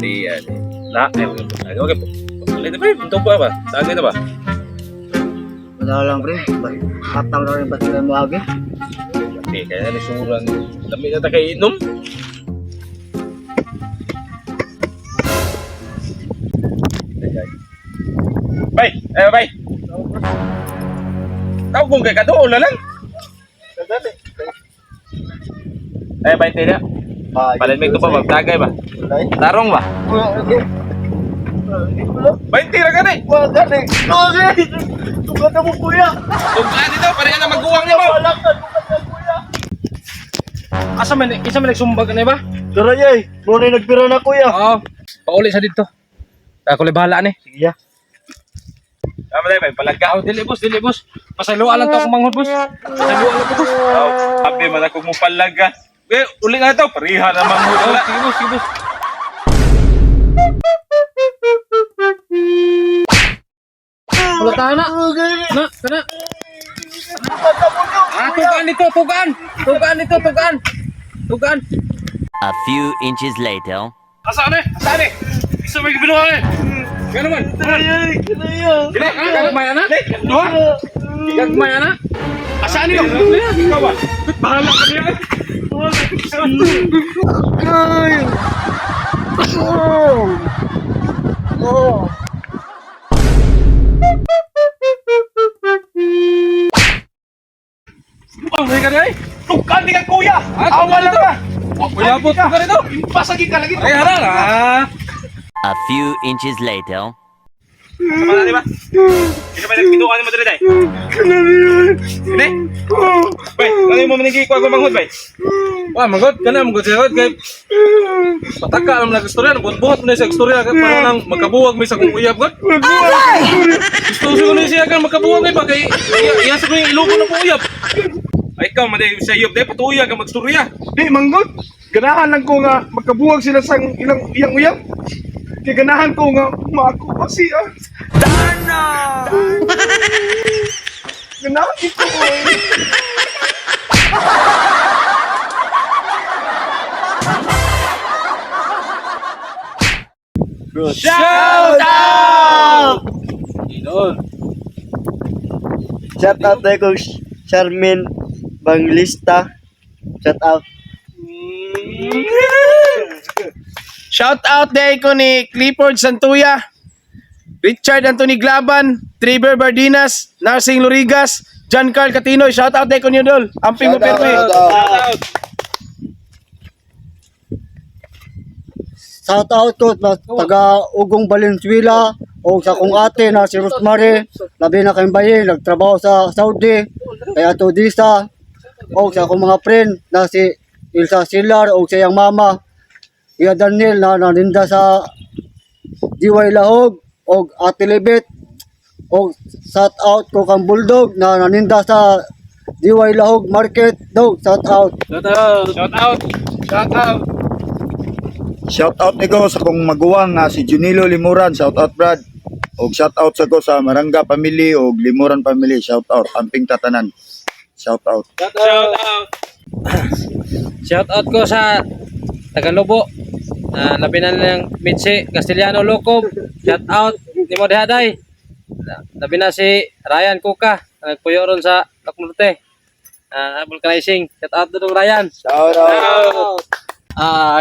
Iya. Nah, oke. Ulit ba? Ito ba? Saan ka na ba? Wala lang pre, patang lang yung basila mo agi. Hindi, kaya na surang dami na tayo inom. Bay, bay. Tao kung kay kato, ulo lang. Bay, tidak. Palimig ko pa, magtagay ba? Tarong ba? Bay, tira ka na eh. Wala ka eh. Tugan na mo kuya. Tugaan dito, pareha na maguwang niyo mo. Asa man, isa man nagsumbag ka na ba? Karaya eh, muna yung nagpira na kuya. Oo, pauli sa dito. Ako lang bahala ni. Sige ya. Tama tayo, bay. Palagaw, dili boss. Pasaluan lang to akong manghod, boss. Pasaluan lang to, boss. Sabi man ako mo palaga. Uli nga ito, pariha na manghod. Sige, boss. Wala tayo na. Kana. Tugan. A few inches later. Asaan eh? Isa may binuha eh. Kaya naman. Karaya. Gila, gagmay na? Duha? Gagmay na? Asaan niyo? Ikaw ba? Bahala ka niya. Ay. Oh. Ang may ka na eh. Tukan di ka kuya. Awa lang ka. Kulabot ka rito. Pasagi ka lagi. Ay harang ah. A few inches later. Sama na di ba? Isa pa nagpindukan mo dito day. Hindi? Bay, ano mo manigi ko ako manghod bay? Wah, manghod siya kay pataka ang nag-istorya, buhat na sa istorya para nang magkabuwag may sa kung uyab gud. Gusto ko ni siya kan magkabuwag ay bagay. Iya sa kung ilugo ng uyab. Ay ikaw maday sa uyab day patuya ka magstorya. Di, manggod. Ganahan lang ko nga magkabuwag sila sa iyang uyab. Kaya ganahan ko nga maako kasi Dana! Ganahan ito Shout out! Shout out tayo kung Charmin Banglista. Shout out. Shout out day ko ni Clifford Santuya, Richard Anthony Glaban, Trevor Bardinas, Narsing Lorigas, John Carl Catinoy. Shout out day ko niyo dol. Amping mo permi. Shout out ko taga Ugong Valenzuela o sa kong ate na si Rosemary, labi na kayong bayi, nagtrabaho sa Saudi, kaya to Disa, o sa akong mga friend na si Ilsa Silar o sa iyang mama, Iya Daniel na naninda sa Diway Lahog o Ate Libet, o shout out ko kang Bulldog na naninda sa Diway Lahog Market daw. Shout out. Shout out ko sa kong maguwang nga si Junilo Limuran, shout out Brad. Og shout out sa ko sa Maranga family og Limuran family, shout out amping tatanan. Shout out. Shout out ko sa Tagalobo. Labi na lang Mitsi Castellano Locob. Shout out ni mo dihaday. Labi na si Ryan Kuka, nagpuyo ron sa Lakmurte. Vulcanizing. Shout out dong Ryan. Shout out.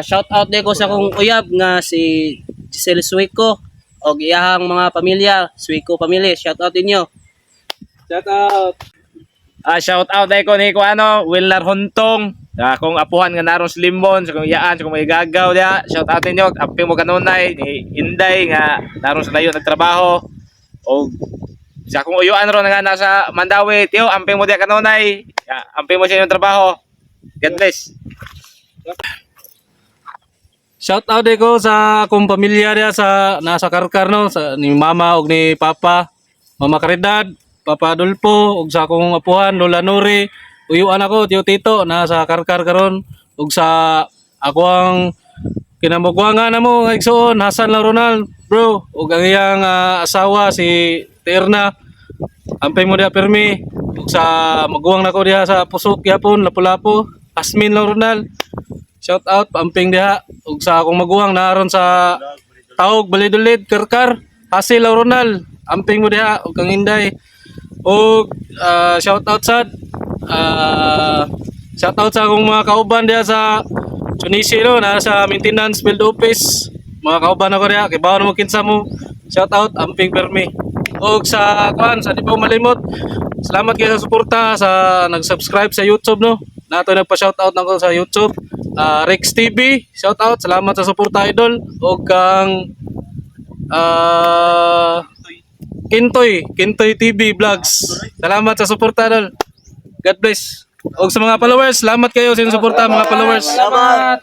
Shout out din ko sa kong uyab nga si Giselle Suico og iyahang mga pamilya, Suico family. Shout out ninyo. Shout out day ko ni Willar Hontong. Kung apuhan nga naron sa Limbon, sa kung iyaan, sa kung may gagaw dia, shout out ninyo. Amping mo kanunay ni Inday nga naron sa layo nagtrabaho. O sa kung uyuan ron nga nasa Mandawi, tiyo amping mo dia kanunay. Amping mo sa inyong trabaho. God bless. Shout out din ko sa akong pamilya diya sa nasa Karkar no, sa ni mama ug ni papa, Mama Caridad, Papa Adolfo ug sa akong apuhan Lola Nuri. Uyuan ako tiyo Tito nasa Karkar karon ug sa ako ang kinamugwangan namo nga igsoon Hasan La Ronald bro ug ang iyang asawa si Terna. Ampay mo dia permi ug sa maguwang nako diha sa Pusok yapon Lapu-Lapu. Asmin Lauronal. Shout out paamping diha ug sa akong maguwang naron sa Taog Balidulid Karkar. Hasil Lauronal, amping mo diha ug kang Inday. Ug shout out sad shout out sa akong mga kauban diha sa Tunisia no, na sa maintenance field office. Mga kauban ako diha kay bawon mo kinsa mo. Shout out amping permi. Og sa sa di pa malimot. Salamat kayo sa suporta sa nag-subscribe sa YouTube no. Nato nagpa-shout out nako sa YouTube. Rex TV, shout out. Salamat sa suporta idol. Og kang Kintoy TV Vlogs. Salamat sa suporta idol. God bless. Og sa mga followers, salamat kayo sa inyong suporta mga followers. Salamat.